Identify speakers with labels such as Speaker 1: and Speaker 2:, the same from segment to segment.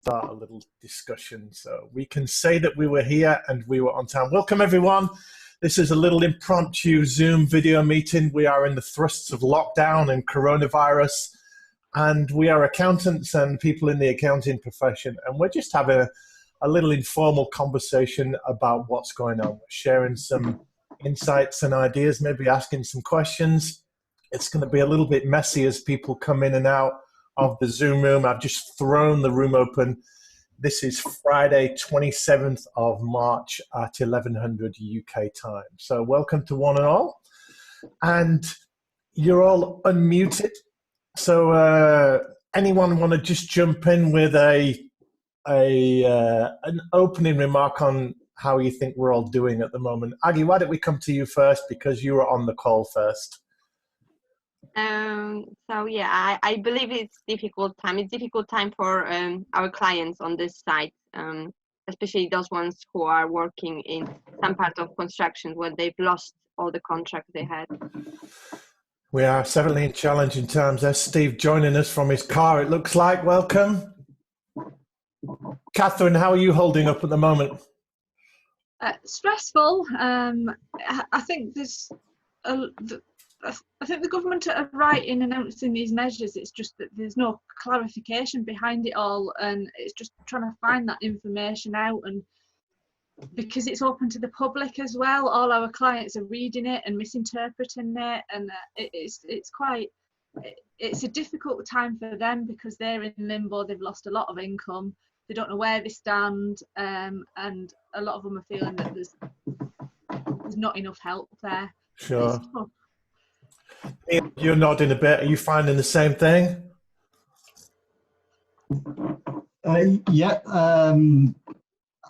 Speaker 1: start a little discussion. So we can say that we were here and we were on time. Welcome, everyone. This is a little impromptu Zoom video meeting. We are in the thrusts of lockdown and coronavirus, and we are accountants and people in the accounting profession, and we're just having a little informal conversation about what's going on, sharing some insights and ideas, maybe asking some questions. It's going to be a little bit messy as people come in and out of the Zoom room. I've just thrown the room open. This is Friday, 27th of March at 1100 UK time. So welcome to one and all. And you're all unmuted. So anyone want to just jump in with an opening remark on how you think we're all doing at the moment? Aggie, why don't we come to you first, because you were on the call first.
Speaker 2: So yeah, I believe it's difficult time. It's difficult time for our clients on this side, especially those ones who are working in some part of construction where they've lost all the contracts they had.
Speaker 1: We are certainly in challenging times. There's Steve joining us from his car, it looks like. Welcome. Catherine, how are you holding up at the moment?
Speaker 3: Stressful. I think there's I think the government are right in announcing these measures. It's just that there's no clarification behind it all, and it's just trying to find that information out. And because it's open to the public as well, all our clients are reading it and misinterpreting it, and it's a difficult time for them because they're in limbo. They've lost a lot of income. They don't know where they stand, and a lot of them are feeling that there's not enough help there.
Speaker 1: Sure. You're nodding a bit. Are you finding the same thing?
Speaker 4: Yeah.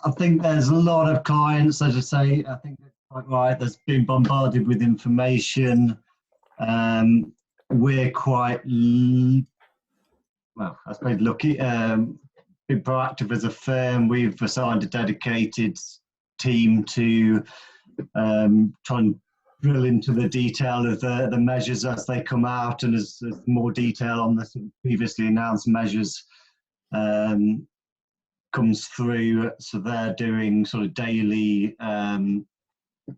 Speaker 4: I think there's a lot of clients, as I say, I think it's quite right, that's been bombarded with information. We're quite, well, I suppose lucky, been proactive as a firm. We've assigned a dedicated team to try and drill into the detail of the measures as they come out, and as more detail on the sort of previously announced measures comes through. So they're doing sort of daily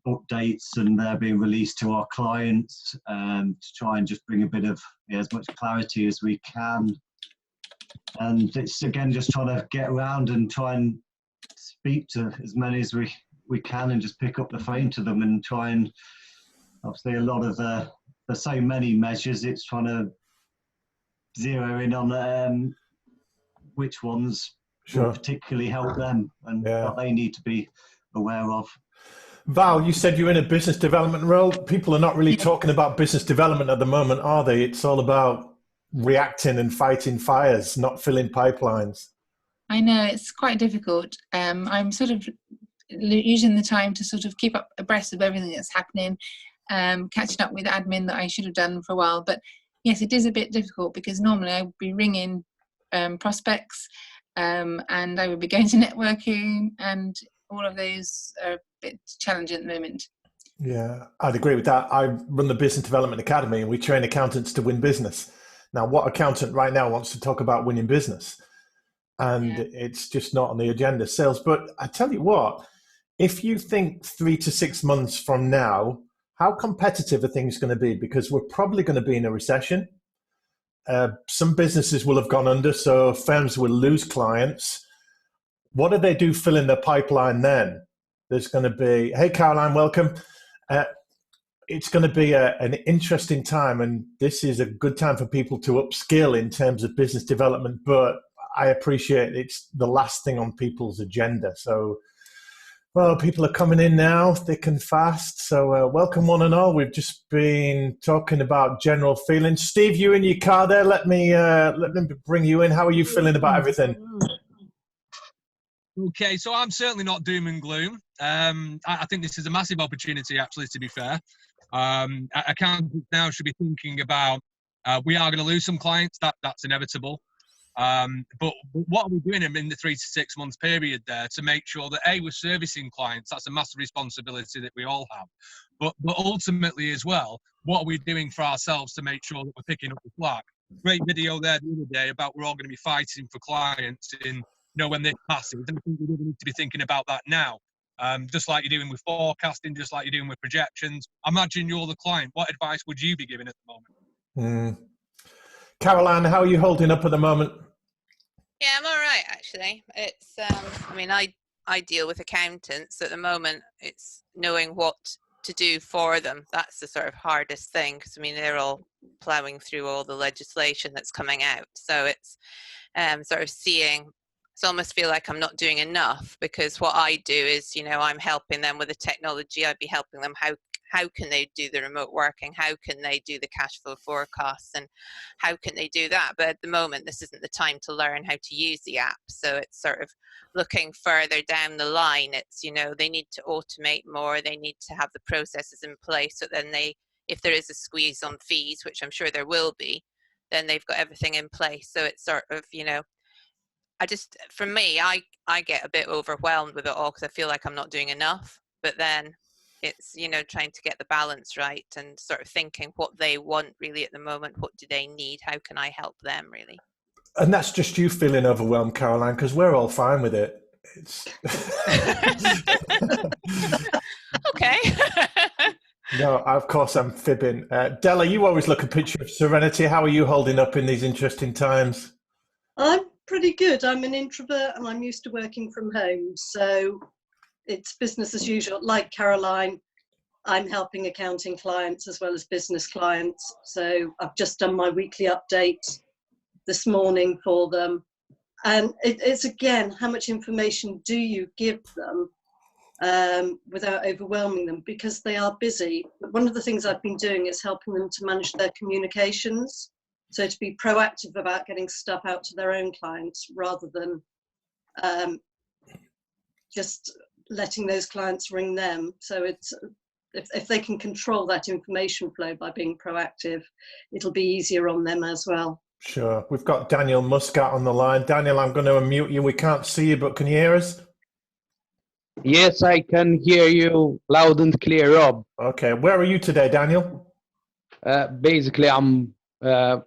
Speaker 4: updates, and they're being released to our clients to try and just bring a bit of as much clarity as we can. And it's again just trying to get around and try and speak to as many as we can, and just pick up the phone to them and try and, obviously a lot of there's so many measures, it's trying to zero in on which ones will particularly help them and what they need to be aware of.
Speaker 1: Val, you said you're in a business development role. People are not really talking about business development at the moment, are they? It's all about reacting and fighting fires, not filling pipelines.
Speaker 5: I know, it's quite difficult. I'm sort of using the time to sort of keep up abreast of everything that's happening, catching up with admin that I should have done for a while. But yes, it is a bit difficult because normally I would be ringing prospects and I would be going to networking, and all of those are a bit challenging at the moment.
Speaker 1: Yeah, I'd agree with that. I run the Business Development Academy, and we train accountants to win business. Now, what accountant right now wants to talk about winning business? And it's just not on the agenda, sales. But I tell you what, if you think 3 to 6 months from now, how competitive are things going to be? Because we're probably going to be in a recession. Some businesses will have gone under, so firms will lose clients. What do they do filling their pipeline then? There's going to be, hey, Caroline, welcome. It's going to be an interesting time, and this is a good time for people to upskill in terms of business development, but I appreciate it's the last thing on people's agenda. So, well, people are coming in now, thick and fast. So welcome one and all. We've just been talking about general feelings. Steve, you in your car there? Let me bring you in. How are you feeling about everything?
Speaker 6: Okay, so I'm certainly not doom and gloom. I think this is a massive opportunity, actually, to be fair. Accountants now should be thinking about, we are going to lose some clients, that's inevitable. But what are we doing in the 3 to 6 months period there to make sure that we're servicing clients? That's a massive responsibility that we all have. But ultimately as well, what are we doing for ourselves to make sure that we're picking up the slack? Great video there the other day about we're all going to be fighting for clients in when this passes. And I think we really need to be thinking about that now. Just like you're doing with forecasting, just like you're doing with projections. Imagine you're the client. What advice would you be giving at the moment?
Speaker 1: Caroline, how are you holding up at the moment?
Speaker 7: Yeah, I'm all right, actually. It's, I mean, I deal with accountants at the moment. It's knowing what to do for them. That's the sort of hardest thing, because, I mean, they're all plowing through all the legislation that's coming out. So it's sort of seeing, it's almost feel like I'm not doing enough, because what I do is, I'm helping them with the technology. I'd be helping them how can they do the remote working? How can they do the cash flow forecasts? And how can they do that? But at the moment, this isn't the time to learn how to use the app. So it's sort of looking further down the line. It's, they need to automate more. They need to have the processes in place. So then if there is a squeeze on fees, which I'm sure there will be, then they've got everything in place. So it's sort of, for me, I get a bit overwhelmed with it all, because I feel like I'm not doing enough. But then it's, trying to get the balance right and sort of thinking what they want really at the moment. What do they need? How can I help them really?
Speaker 1: And that's just you feeling overwhelmed, Caroline, because we're all fine with it. It's
Speaker 7: Okay.
Speaker 1: No, of course I'm fibbing. Della, you always look a picture of serenity. How are you holding up in these interesting times?
Speaker 8: I'm pretty good. I'm an introvert and I'm used to working from home. So it's business as usual. Like Caroline, I'm helping accounting clients as well as business clients. So I've just done my weekly update this morning for them. And it's again, how much information do you give them without overwhelming them, because they are busy. But one of the things I've been doing is helping them to manage their communications. So to be proactive about getting stuff out to their own clients rather than just letting those clients ring them. So it's if they can control that information flow by being proactive, it'll be easier on them as well.
Speaker 1: Sure. We've got Daniel Muscat on the line. Daniel, I'm going to unmute you. We can't see you, but can you hear us?
Speaker 9: Yes, I can hear you loud and clear, Rob.
Speaker 1: Okay. Where are you today, Daniel?
Speaker 9: Basically, I'm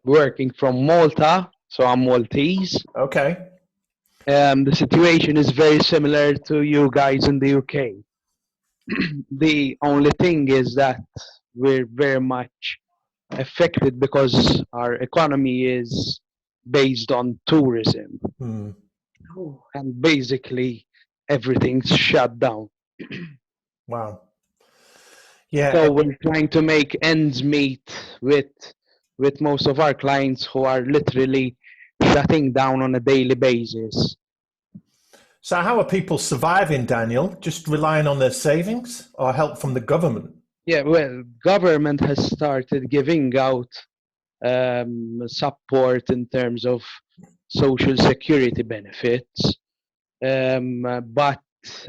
Speaker 9: working from Malta, so I'm Maltese.
Speaker 1: Okay.
Speaker 9: The situation is very similar to you guys in the UK. The only thing is that we're very much affected because our economy is based on tourism. And basically everything's shut down.
Speaker 1: Wow. Yeah.
Speaker 9: So we're trying to make ends meet with most of our clients who are literally shutting down on a daily basis.
Speaker 1: So how are people surviving, Daniel? Just relying on their savings or help from the government?
Speaker 9: Yeah, well, government has started giving out support in terms of social security benefits. But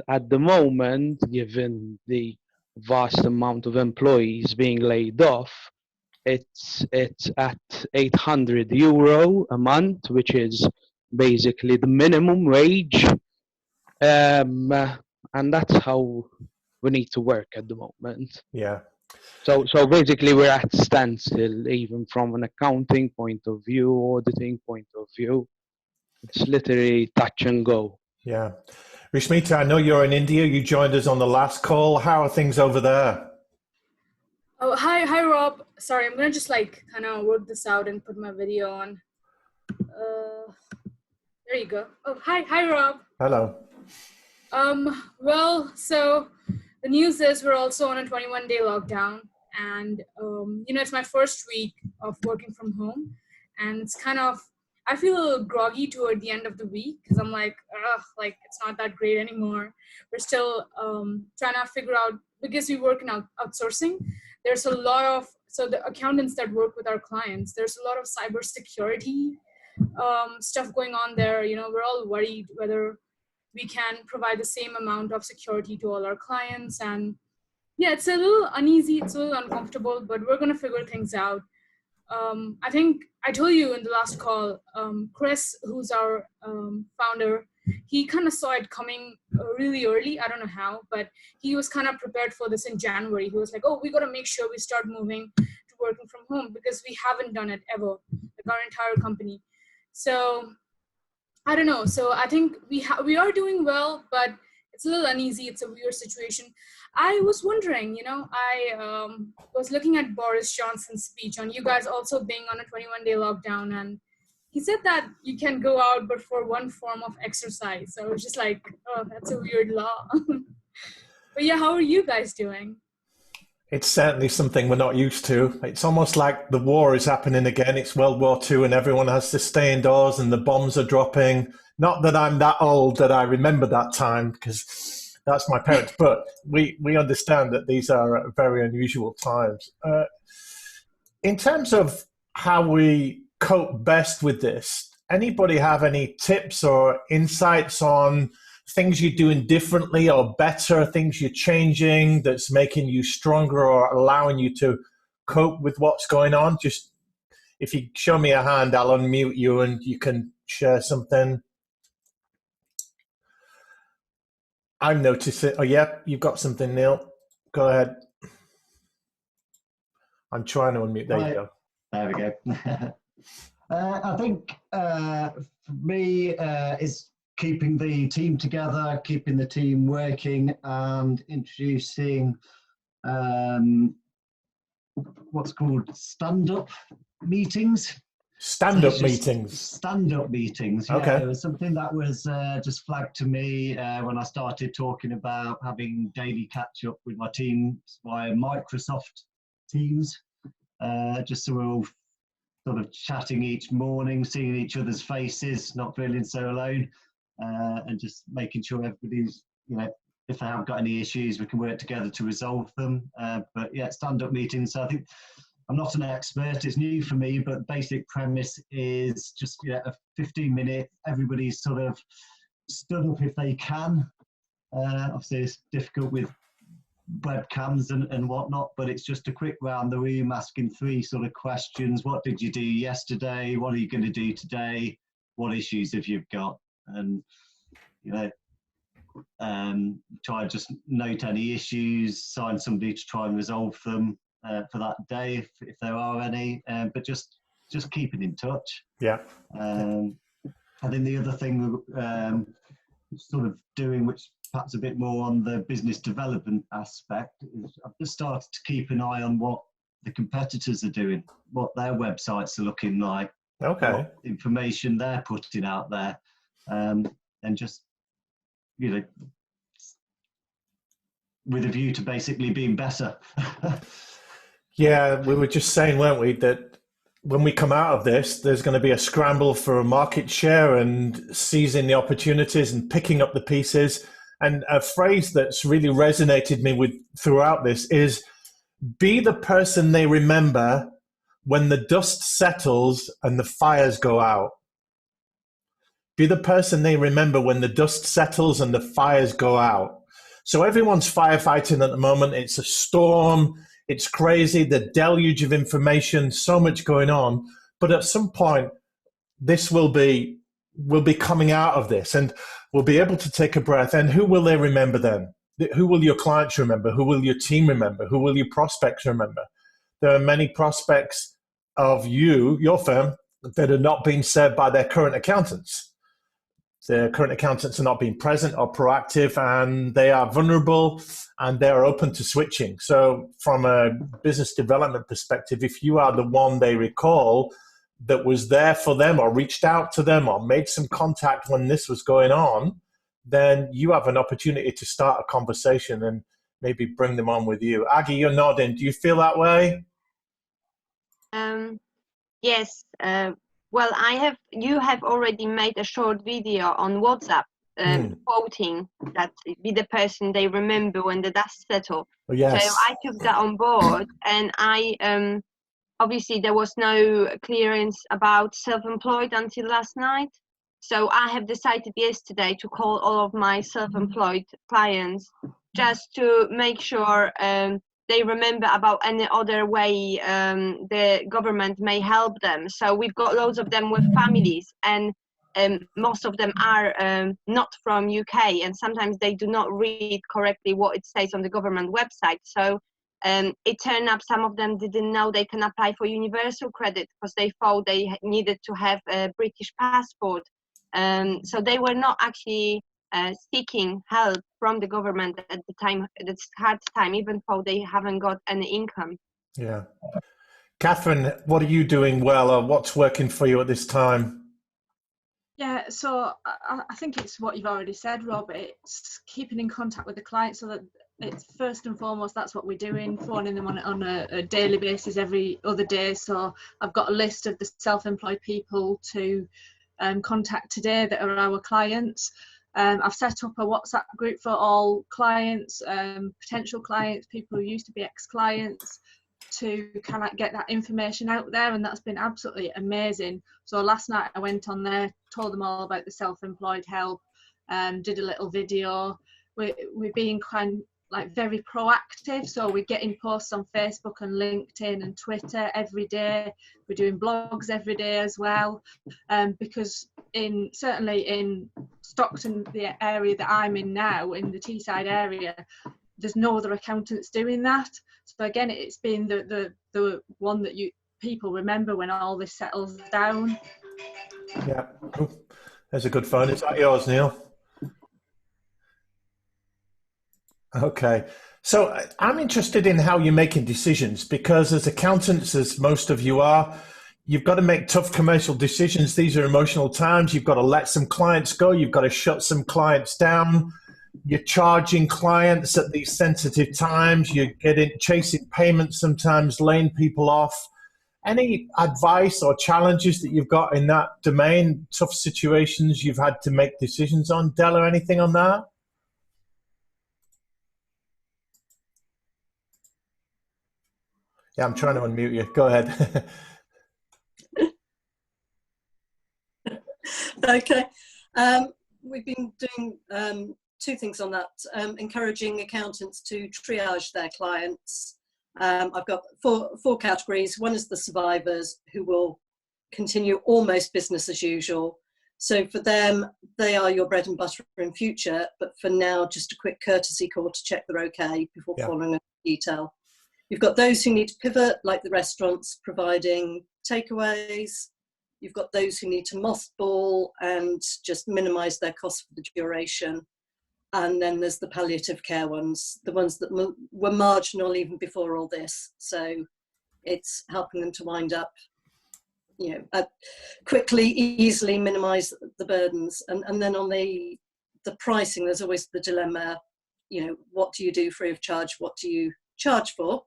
Speaker 9: at the moment, given the vast amount of employees being laid off, it's at €800 a month, which is basically the minimum wage. And that's how we need to work at the moment.
Speaker 1: Yeah.
Speaker 9: So basically we're at standstill, even from an accounting point of view, auditing point of view. It's literally touch and go.
Speaker 1: Yeah. Rishmita, I know you're in India. You joined us on the last call. How are things over there?
Speaker 10: Oh, hi, Rob. Sorry, I'm gonna just kind of work this out and put my video on. There you go. Oh, hi, Rob.
Speaker 1: Hello.
Speaker 10: Well, so the news is we're also on a 21-day lockdown, and it's my first week of working from home, and it's I feel a little groggy toward the end of the week because I'm it's not that great anymore. We're still trying to figure out, because we work in outsourcing, there's a lot of, so the accountants that work with our clients, there's a lot of cybersecurity stuff going on there. We're all worried whether we can provide the same amount of security to all our clients. And yeah, it's a little uneasy, it's a little uncomfortable, but we're gonna figure things out. I think I told you in the last call, Chris, who's our founder, he kind of saw it coming really early. I don't know how, but he was kind of prepared for this in January. He was like, oh, we got to make sure we start moving to working from home because we haven't done it ever, like our entire company. So I don't know. So I think we are doing well, but it's a little uneasy. It's a weird situation. I was wondering, I was looking at Boris Johnson's speech on you guys also being on a 21-day lockdown, and he said that you can go out, but for one form of exercise. So I was just like, oh, that's a weird law. But yeah, how are you guys doing?
Speaker 1: It's certainly something we're not used to. It's almost like the war is happening again. It's World War II and everyone has to stay indoors and the bombs are dropping. Not that I'm that old that I remember that time, because that's my parents, but we understand that these are very unusual times. In terms of how we cope best with this, anybody have any tips or insights on things you're doing differently or better, things you're changing that's making you stronger or allowing you to cope with what's going on? Just if you show me a hand, I'll unmute you and you can share something. I'm noticing. Oh, yeah, you've got something, Neil. Go ahead. I'm trying to unmute. There you go.
Speaker 4: There we go. I think for me is keeping the team together, keeping the team working, and introducing what's called stand-up meetings.
Speaker 1: Stand-up meetings?
Speaker 4: Stand-up meetings, yeah.
Speaker 1: Okay.
Speaker 4: It was something that was just flagged to me when I started talking about having daily catch-up with my team via Microsoft Teams, just so we're all sort of chatting each morning, seeing each other's faces, not feeling so alone, and just making sure everybody's, if they haven't got any issues, we can work together to resolve them. But yeah, stand-up meetings. So I think I'm not an expert, it's new for me, but the basic premise is just a 15-minute, everybody's sort of stood up if they can. Obviously it's difficult with webcams and whatnot, but it's just a quick round the room asking 3 sort of questions. What did you do yesterday? What are you going to do today? What issues have you got? And try and just note any issues, sign somebody to try and resolve them for that day if there are any, but just keeping in touch.
Speaker 1: Yeah.
Speaker 4: I think the other thing sort of doing, which perhaps a bit more on the business development aspect, is I've just started to keep an eye on what the competitors are doing, what their websites are looking like, what information they're putting out there, and just, with a view to basically being better.
Speaker 1: Yeah, we were just saying, weren't we, that when we come out of this, there's going to be a scramble for market share and seizing the opportunities and picking up the pieces. And a phrase that's really resonated me with throughout this is, be the person they remember when the dust settles and the fires go out. Be the person they remember when the dust settles and the fires go out. So everyone's firefighting at the moment. It's a storm. It's crazy, the deluge of information, so much going on. But at some point, we'll be coming out of this and we'll be able to take a breath. And who will they remember then? Who will your clients remember? Who will your team remember? Who will your prospects remember? There are many prospects of your firm, that are not being served by their current accountants. Their current accountants are not being present or proactive, and they are vulnerable and they're open to switching. So from a business development perspective, if you are the one they recall that was there for them or reached out to them or made some contact when this was going on, then you have an opportunity to start a conversation and maybe bring them on with you. Aggie, you're nodding. Do you feel that way?
Speaker 2: Yes. Well, you have already made a short video on WhatsApp quoting that be the person they remember when the dust settles.
Speaker 1: Oh, yes.
Speaker 2: So I took that on board, and I obviously there was no clearance about self-employed until last night. So I have decided yesterday to call all of my self-employed clients just to make sure they remember about any other way the government may help them. So we've got loads of them with families, and most of them are not from UK, and sometimes they do not read correctly what it says on the government website. So it turned up some of them didn't know they can apply for universal credit because they thought they needed to have a British passport. So they were not actually seeking help from the government at the time, this hard time, even though they haven't got any income.
Speaker 1: Yeah. Catherine, what are you doing well, or what's working for you at this time?
Speaker 3: Yeah, so I think it's what you've already said, Rob. It's keeping in contact with the client, so that it's first and foremost, that's what we're doing, phoning them on a daily basis every other day. So I've got a list of the self-employed people to contact today that are our clients. I've set up a WhatsApp group for all clients, potential clients, people who used to be ex-clients, to kind of get that information out there, and that's been absolutely amazing. So last night I went on there, told them all about the self-employed help, did a little video. We're being very proactive, so we're getting posts on Facebook and LinkedIn and Twitter every day. We're doing blogs every day as well, because certainly in Stockton, the area that I'm in now, in the Teesside area, there's no other accountants doing that. So again, it's been the one that people remember when all this settles down.
Speaker 1: Yeah, cool. There's a good phone. Is that yours, Neil? Okay. So I'm interested in how you're making decisions, because as accountants, as most of you are, you've got to make tough commercial decisions. These are emotional times. You've got to let some clients go. You've got to shut some clients down. You're charging clients at these sensitive times. You're chasing payments, sometimes laying people off. Any advice or challenges that you've got in that domain, tough situations you've had to make decisions on? Della, anything on that? Yeah, I'm trying to unmute you. Go ahead.
Speaker 8: Okay. We've been doing two things on that, encouraging accountants to triage their clients. I've got four categories. One is the survivors, who will continue almost business as usual. So for them, they are your bread and butter in future, but for now, just a quick courtesy call to check they're okay before following up detail. You've got those who need to pivot, like the restaurants providing takeaways. You've got those who need to mothball and just minimise their costs for the duration. And then there's the palliative care ones, the ones that were marginal even before all this. So it's helping them to wind up, quickly, easily minimise the burdens. And then on the pricing, there's always the dilemma, what do you do free of charge? What do you charge for?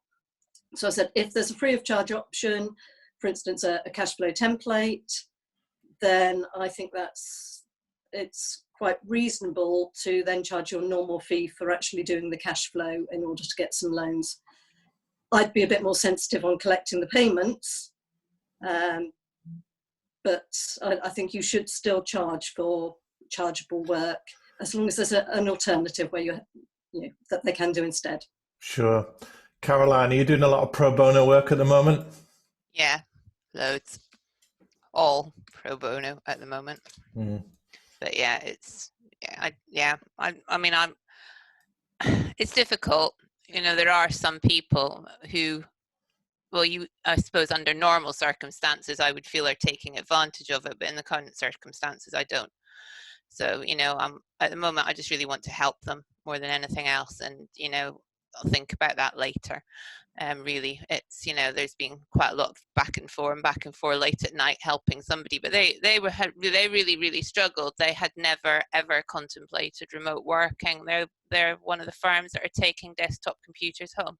Speaker 8: So I said, if there's a free of charge option, for instance, a cash flow template, then I think it's quite reasonable to then charge your normal fee for actually doing the cash flow in order to get some loans. I'd be a bit more sensitive on collecting the payments, but I think you should still charge for chargeable work, as long as there's an alternative where that they can do instead.
Speaker 1: Sure. Caroline, are you doing a lot of pro bono work at the moment?
Speaker 7: Yeah, loads. All pro bono at the moment.
Speaker 1: Mm.
Speaker 7: But yeah, it's it's difficult. There are some people who, I suppose under normal circumstances, I would feel are taking advantage of it, but in the current circumstances, I don't. So, at the moment, I just really want to help them more than anything else. And, I'll think about that later. Really, it's, there's been quite a lot of back and forth late at night helping somebody, but they really, really struggled. They had never, ever contemplated remote working. They're one of the firms that are taking desktop computers home.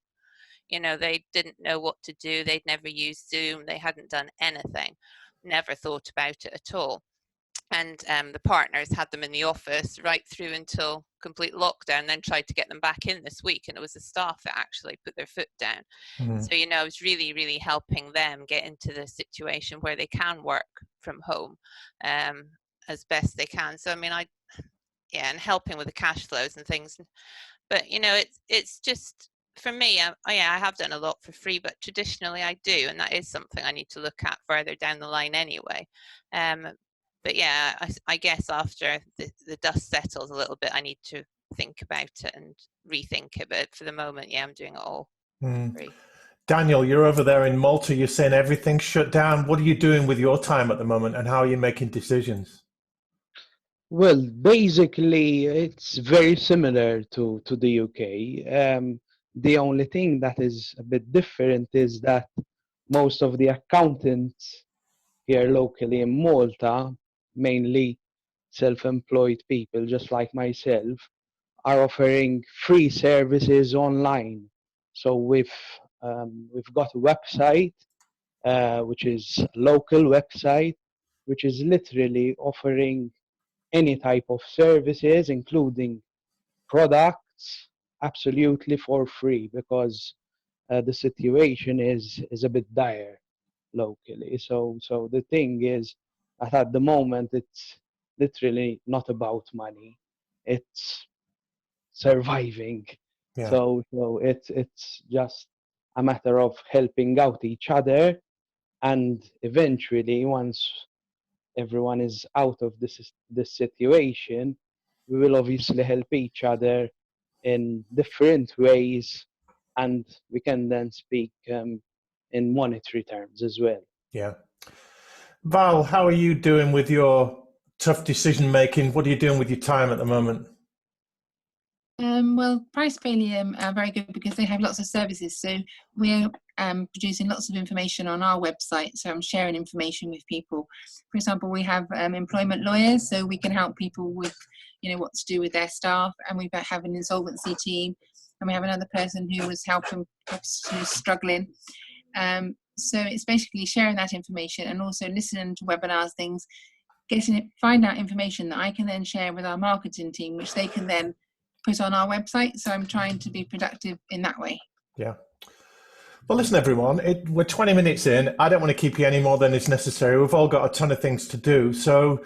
Speaker 7: They didn't know what to do. They'd never used Zoom. They hadn't done anything, never thought about it at all. And the partners had them in the office right through until complete lockdown, then tried to get them back in this week. And it was the staff that actually put their foot down. Mm-hmm. So, I was really, really helping them get into the situation where they can work from home as best they can. So, and helping with the cash flows and things. But, it's just, for me, I have done a lot for free, but traditionally I do. And that is something I need to look at further down the line anyway. But yeah, I guess after the dust settles a little bit, I need to think about it and rethink it. But for the moment, I'm doing it all free.
Speaker 1: Daniel, you're over there in Malta. You're saying everything's shut down. What are you doing with your time at the moment, and how are you making decisions?
Speaker 9: Well, basically, it's very similar to the UK. The only thing that is a bit different is that most of the accountants here locally in Malta, mainly self-employed people just like myself, are offering free services online. So we've got a website, which is a local website, which is literally offering any type of services, including products, absolutely for free, because the situation is a bit dire locally. So the thing is that at the moment it's literally not about money; it's surviving.
Speaker 1: Yeah.
Speaker 9: So it's just a matter of helping out each other, and eventually, once everyone is out of this situation, we will obviously help each other in different ways, and we can then speak in monetary terms as well.
Speaker 1: Yeah. Val, how are you doing with your tough decision making? What are you doing with your time at the moment?
Speaker 5: Well, Price Palium are very good because they have lots of services. So we're producing lots of information on our website. So I'm sharing information with people. For example, we have employment lawyers, so we can help people with, what to do with their staff. And we have an insolvency team, and we have another person who was who's struggling. So it's basically sharing that information and also listening to webinars, things, find out information that I can then share with our marketing team, which they can then put on our website. So I'm trying to be productive in that way.
Speaker 1: Yeah. Well, listen, everyone, we're 20 minutes in. I don't want to keep you any more than is necessary. We've all got a ton of things to do. So,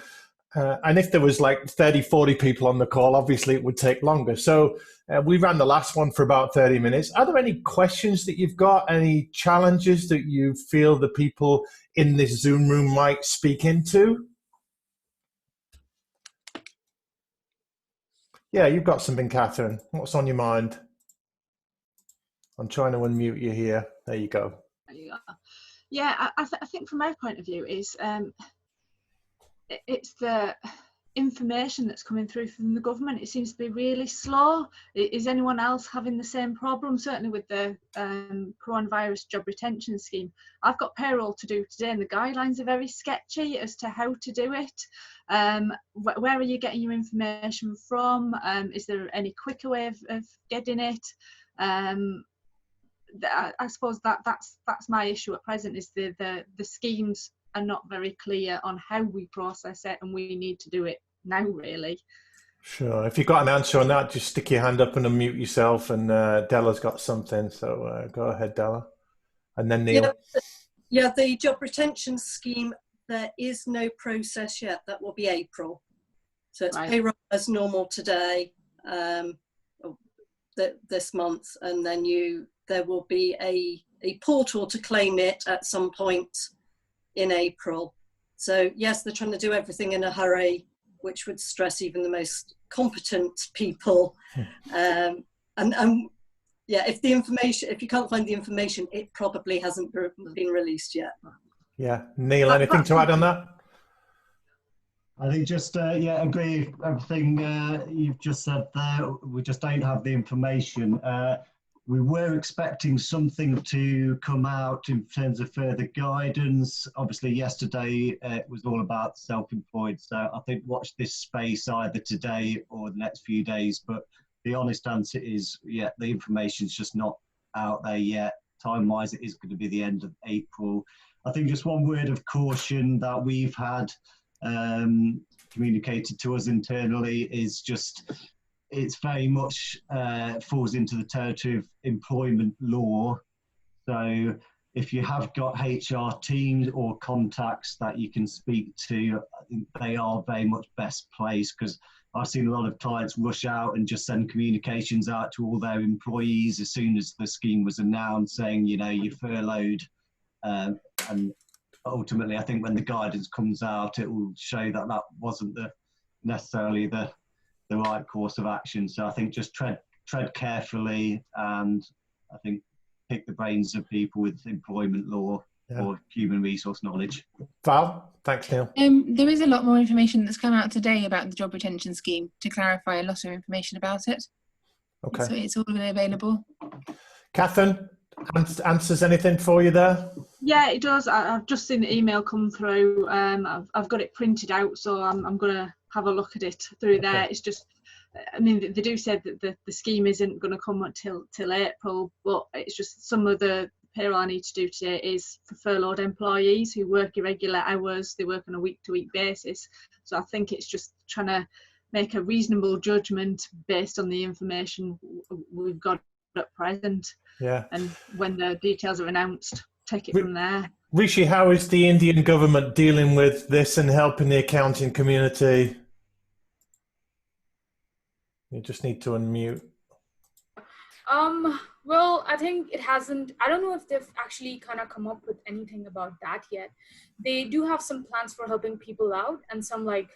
Speaker 1: and if there was like 30, 40 people on the call, obviously it would take longer. So we ran the last one for about 30 minutes. Are there any questions that you've got, any challenges that you feel the people in this Zoom room might speak into? Yeah, you've got something, Catherine. What's on your mind? I'm trying to unmute you here. There you go.
Speaker 3: There you go. Yeah, I think from my point of view is it's the information that's coming through from the government. It seems to be really slow. Is anyone else having the same problem? Certainly with the coronavirus job retention scheme. I've got payroll to do today and the guidelines are very sketchy as to how to do it. Where are you getting your information from? Is there any quicker way of getting it? I suppose that's my issue at present, is the schemes are not very clear on how we process it, and we need to do it now, really.
Speaker 1: Sure. If you've got an answer on that, just stick your hand up and unmute yourself, and Della's got something. So go ahead, Della. And then Neil.
Speaker 8: Yeah, the job retention scheme, there is no process yet. That will be April. So it's payroll as normal today, this month, and then there will be a portal to claim it at some point in April. So yes, they're trying to do everything in a hurry, which would stress even the most competent people. And yeah, if you can't find the information, it probably hasn't been released yet.
Speaker 1: Yeah, Neil, anything to add on that?
Speaker 4: I think just, agree with everything you've just said there. We just don't have the information. We were expecting something to come out in terms of further guidance. Obviously, yesterday it was all about self-employed. So I think watch this space either today or the next few days. But the honest answer is, the information's just not out there yet. Time-wise, it is going to be the end of April. I think just one word of caution that we've had communicated to us internally is just, it's very much falls into the territory of employment law. So if you have got HR teams or contacts that you can speak to, I think they are very much best placed, because I've seen a lot of clients rush out and just send communications out to all their employees as soon as the scheme was announced, saying, you're furloughed. And ultimately, I think when the guidance comes out, it will show that that wasn't necessarily the right course of action. So I think just tread carefully, and I think pick the brains of people with employment law for human resource knowledge.
Speaker 1: Val, thanks, Neil.
Speaker 5: There is a lot more information that's come out today about the job retention scheme to clarify a lot of information about it.
Speaker 1: Okay.
Speaker 5: So it's all available.
Speaker 1: Catherine, answers anything for you there?
Speaker 3: Yeah, it does. I've just seen the email come through. I've got it printed out, so I'm going to have a look at it through there. It's just, I mean, they do say that the scheme isn't going to come until April, but it's just some of the payroll I need to do today is for furloughed employees who work irregular hours. They work on a week-to-week basis. So I think it's just trying to make a reasonable judgment based on the information we've got at present.
Speaker 1: Yeah.
Speaker 3: And when the details are announced, take it from there.
Speaker 1: Rishi, how is the Indian government dealing with this and helping the accounting community? You just need to unmute.
Speaker 10: Well, I think it hasn't, I don't know if they've actually kind of come up with anything about that yet. They do have some plans for helping people out and some like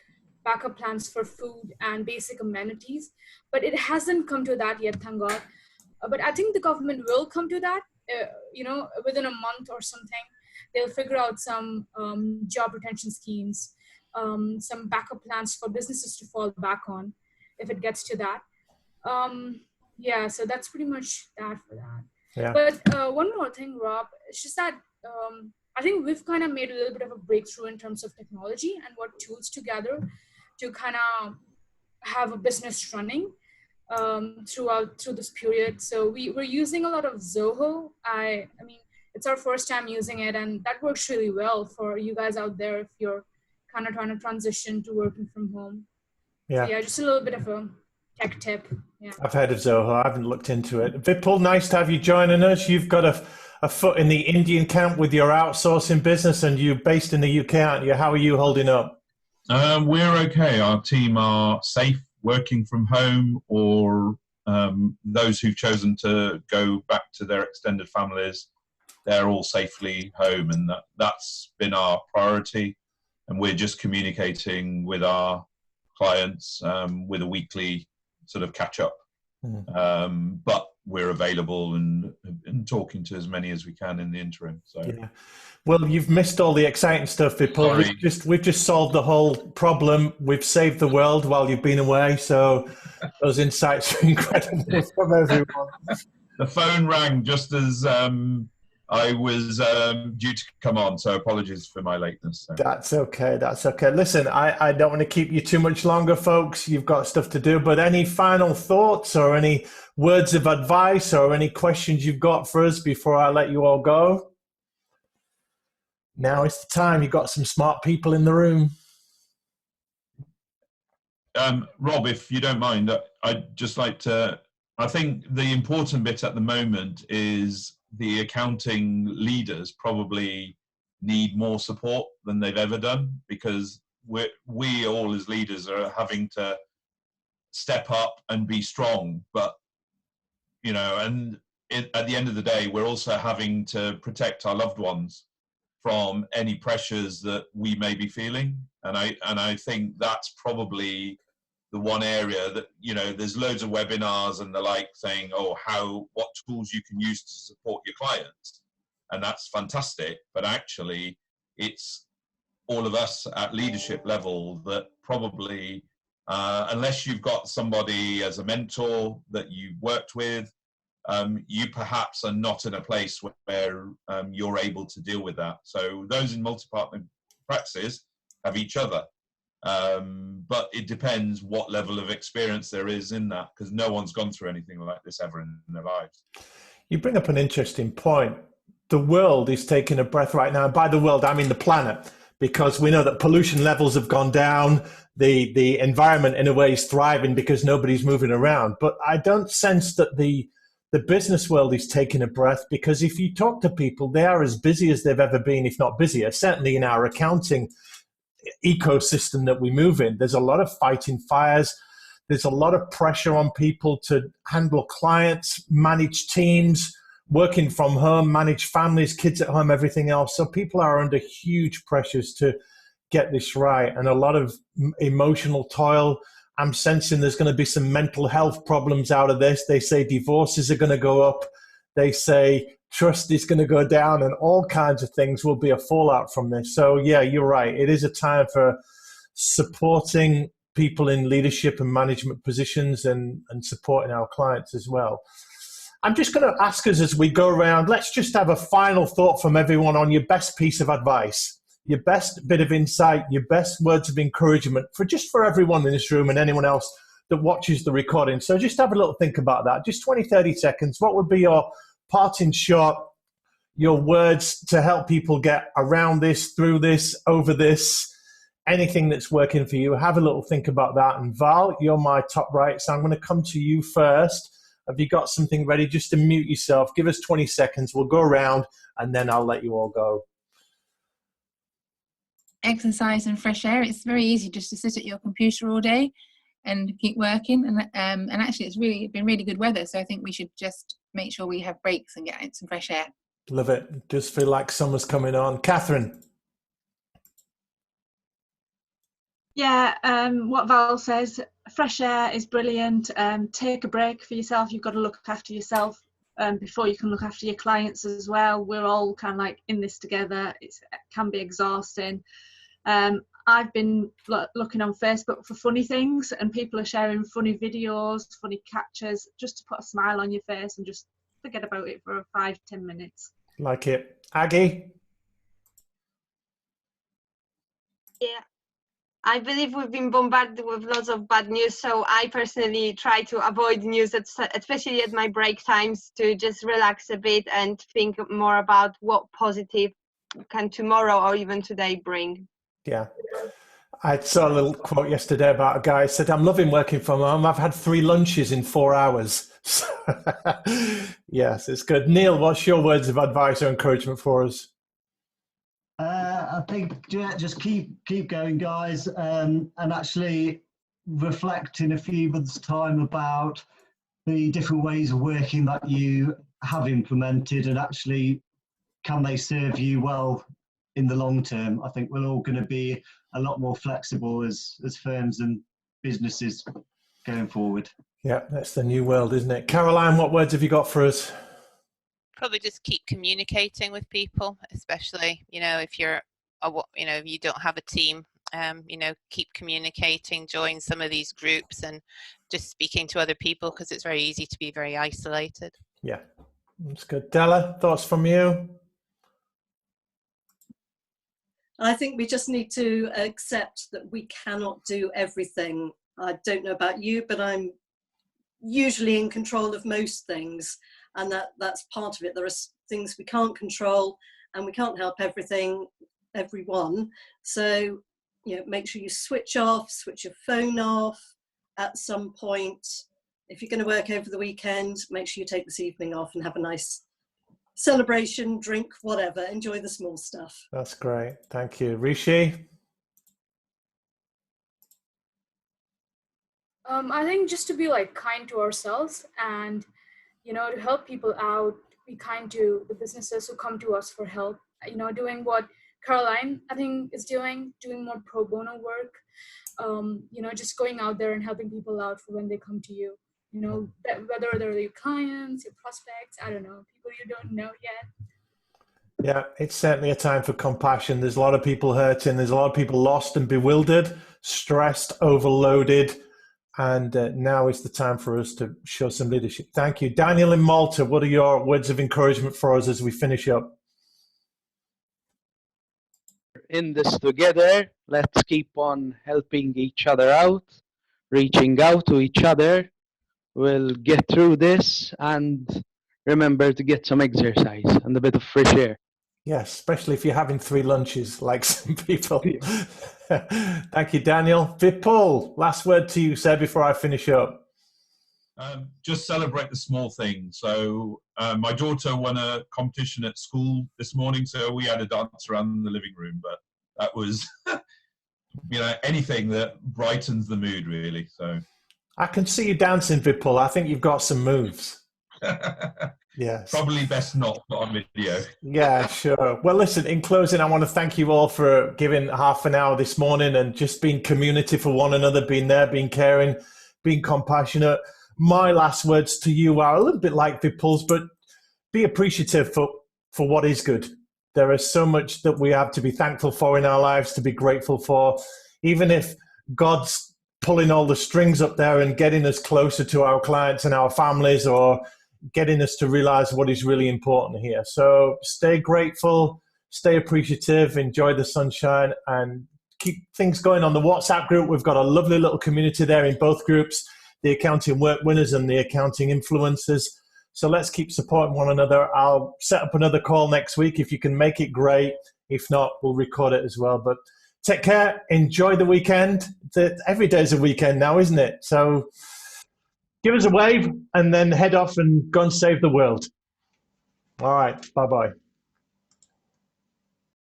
Speaker 10: backup plans for food and basic amenities, but it hasn't come to that yet, thank God. But I think the government will come to that, you know, within a month or something. They'll figure out some job retention schemes, some backup plans for businesses to fall back on if it gets to that. Yeah, so that's pretty much that for that.
Speaker 1: Yeah.
Speaker 10: But one more thing, Rob, it's just that I think we've kind of made a little bit of a breakthrough in terms of technology and what tools to gather to kind of have a business running through this period. So we're using a lot of Zoho. I mean, it's our first time using it, and that works really well for you guys out there if you're kind of trying to transition to working from home.
Speaker 1: Yeah.
Speaker 10: So yeah, just a little bit of a tech tip. Yeah.
Speaker 1: I've heard of Zoho. I haven't looked into it. Vipul, nice to have you joining us. You've got a foot in the Indian camp with your outsourcing business, and you're based in the UK, aren't you? How are you holding up?
Speaker 11: We're okay. Our team are safe working from home, or those who've chosen to go back to their extended families, they're all safely home, and that's been our priority. And we're just communicating with our clients with a weekly sort of catch up. But we're available and talking to as many as we can in the interim. So. Yeah.
Speaker 1: Well, you've missed all the exciting stuff, Vipul. We've just solved the whole problem. We've saved the world while you've been away. So those insights are incredible from everyone.
Speaker 11: The phone rang just as I was due to come on, so apologies for my lateness. So.
Speaker 1: That's okay. That's okay. Listen, I don't want to keep you too much longer, folks. You've got stuff to do. But any final thoughts or any words of advice or any questions you've got for us before I let you all go? Now is the time. You've got some smart people in the room.
Speaker 11: Rob, if you don't mind, I'd just like to, I think the important bit at the moment is the accounting leaders probably need more support than they've ever done, because we all as leaders are having to step up and be strong. But, you know, and at the end of the day, we're also having to protect our loved ones from any pressures that we may be feeling. And I think that's probably the one area that, you know, there's loads of webinars and the like saying, oh, what tools you can use to support your clients. And that's fantastic. But actually, it's all of us at leadership level that probably, unless you've got somebody as a mentor that you've worked with, you perhaps are not in a place where you're able to deal with that. So those in multi-partner practices have each other. But it depends what level of experience there is in that, because no one's gone through anything like this ever in their lives.
Speaker 1: You bring up an interesting point. The world is taking a breath right now. And by the world, I mean the planet, because we know that pollution levels have gone down. The environment in a way is thriving because nobody's moving around. But I don't sense that the business world is taking a breath, because if you talk to people, they are as busy as they've ever been, if not busier. Certainly in our accounting ecosystem that we move in, there's a lot of fighting fires. There's a lot of pressure on people to handle clients, manage teams, working from home, manage families, kids at home, everything else. So people are under huge pressures to get this right, and a lot of emotional toil. I'm sensing there's going to be some mental health problems out of this. They say divorces are going to go up. They say trust is going to go down, and all kinds of things will be a fallout from this. So yeah, you're right. It is a time for supporting people in leadership and management positions, and supporting our clients as well. I'm just going to ask us as we go around, let's just have a final thought from everyone on your best piece of advice, your best bit of insight, your best words of encouragement for everyone in this room and anyone else that watches the recording. So just have a little think about that. Just 20, 30 seconds. What would be your parting shot, your words to help people get around this, through this, over this, anything that's working for you? Have a little think about that. And Val, you're my top right, so I'm going to come to you first. Have you got something ready? Just to mute yourself. Give us 20 seconds. We'll go around, and then I'll let you all go.
Speaker 5: Exercise and fresh air. It's very easy just to sit at your computer all day and keep working. And actually, it's been really good weather. So I think we should just make sure we have breaks and get out some fresh air.
Speaker 1: Love it. Just feel like summer's coming on. Catherine.
Speaker 3: Yeah, what Val says, fresh air is brilliant. Take a break for yourself. You've got to look after yourself before you can look after your clients as well. We're all kind of like in this together. It can be exhausting. I've been looking on Facebook for funny things, and people are sharing funny videos, funny captures, just to put a smile on your face and just forget about it for 5-10 minutes.
Speaker 1: Like it. Aggie?
Speaker 2: Yeah. I believe we've been bombarded with lots of bad news, so I personally try to avoid news, especially at my break times, to just relax a bit and think more about what positive can tomorrow or even today bring.
Speaker 1: Yeah. I saw a little quote yesterday about a guy who said, I'm loving working from home. I've had 3 lunches in 4 hours. Yes, it's good. Neil, what's your words of advice or encouragement for us?
Speaker 4: I think just keep going, guys, and actually reflect in a few months' time about the different ways of working that you have implemented, and actually can they serve you well in the long term. I think we're all going to be a lot more flexible as firms and businesses going forward.
Speaker 1: Yeah, that's the new world, isn't it? Caroline, what words have you got for us?
Speaker 7: Probably just keep communicating with people, especially, if you're, if you don't have a team, keep communicating, join some of these groups and just speaking to other people, because it's very easy to be very isolated.
Speaker 1: Yeah, that's good. Della, thoughts from you?
Speaker 8: I think we just need to accept that we cannot do everything. I don't know about you, but I'm usually in control of most things, and that's part of it. There are things we can't control, and we can't help everyone. So, make sure you switch your phone off at some point. If you're going to work over the weekend, make sure you take this evening off and have a nice celebration, drink, whatever. Enjoy the small stuff.
Speaker 1: That's great. Thank you. Rishi?
Speaker 10: I think just to be kind to ourselves, and to help people out, be kind to the businesses who come to us for help, doing what Caroline I think is doing more pro bono work, just going out there and helping people out for when they come to you, whether they're your clients, your prospects, I don't know, people you don't know yet.
Speaker 1: Yeah, it's certainly a time for compassion. There's a lot of people hurting. There's a lot of people lost and bewildered, stressed, overloaded. And now is the time for us to show some leadership. Thank you. Daniel in Malta, what are your words of encouragement for us as we finish up?
Speaker 9: In this together, let's keep on helping each other out, reaching out to each other. We'll get through this, and remember to get some exercise and a bit of fresh air.
Speaker 1: Yes, especially if you're having 3 lunches like some people. Thank you, Daniel. Vipul, last word to you, sir, before I finish up.
Speaker 11: Just celebrate the small things. So my daughter won a competition at school this morning, so we had a dance around the living room, but that was, anything that brightens the mood, really. So
Speaker 1: I can see you dancing, Vipul. I think you've got some moves. Yes.
Speaker 11: Probably best not put on video.
Speaker 1: Yeah, sure. Well, listen, in closing, I want to thank you all for giving half an hour this morning and just being community for one another, being there, being caring, being compassionate. My last words to you are a little bit like Vipul's, but be appreciative for what is good. There is so much that we have to be thankful for in our lives, to be grateful for, even if God's pulling all the strings up there and getting us closer to our clients and our families, or getting us to realize what is really important here. So stay grateful, stay appreciative, enjoy the sunshine, and keep things going on the WhatsApp group. We've got a lovely little community there in both groups, the accounting work winners and the accounting influencers. So let's keep supporting one another. I'll set up another call next week. If you can make it, great. If not, we'll record it as well. But take care. Enjoy the weekend. Every day's a weekend now, isn't it? So give us a wave and then head off and go and save the world. All right. Bye-bye.